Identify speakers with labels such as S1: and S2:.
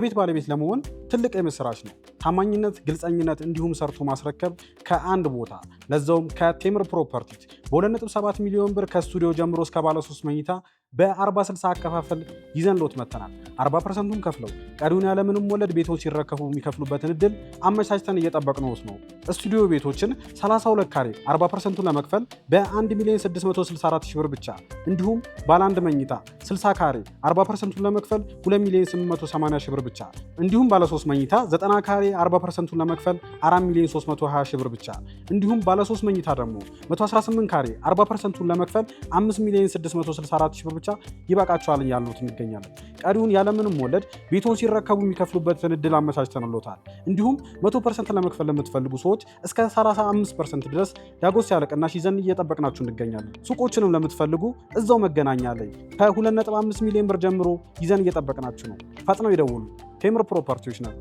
S1: ቤት ባለቤት ለመሆን ትልቅ የምስራች ነው። ታማኝነት፣ ግልጸኝነት እንዲሁም ሰርቶ ማስረከብ ከአንድ ቦታ ለዛውም ከቴምር ፕሮፐርቲስ በ2.7 ሚሊዮን ብር ከስቱዲዮ ጀምሮ እስከ ባለ 3 መኝታ በ40/60 አከፋፈል ይዘንሎት መተናል። 40%ን ከፍለው ቀሪውን ያለምንም ወለድ ቤቶች ሲረከቡ የሚከፍሉበትን እድል አመቻችተን እየጠበቅነውስ ነው። ስቱዲዮ ቤቶችን 32 ካሬ 40%ን ለመክፈል በ1,664,000 ብር ብቻ እንዲሁም ባለ 1 መኝታ 60 ካሬ 40%ን ለመክፈል 2,880,000 ብር ብቻ እንዲሁም ባለ 3 መኝታ 90 ካሬ 40%ን ለመክፈል 4,320,000 ብር ብቻ እንዲሁም ባለ 3 መኝታ ደግሞ 118 ካሬ 40%ን ለመክፈል 5,664,000 ብር ብቻ ይበቃቸዋል ያሉት እንገኛለን። ቀሪውን ያለምንም ወለድ ቤቶን ሲረከቡ የሚከፍሉበትን እድል አመቻችተንሎታል። እንዲሁም 100% ለመክፈል ለምትፈልጉ ሰዎች እስከ 35% ድረስ ዳጎስ ያለ ቅናሽ ይዘን እየጠበቅናችሁ እንገኛለን። ሱቆችንም ለምትፈልጉ እዛው መገናኛ ላይ ከ2.5 ሚሊዮን ብር ጀምሮ ይዘን እየጠበቅናችሁ ነው። ፈጥነው ይደውሉ። ቴምር ፕሮፐርቲዎች ነው።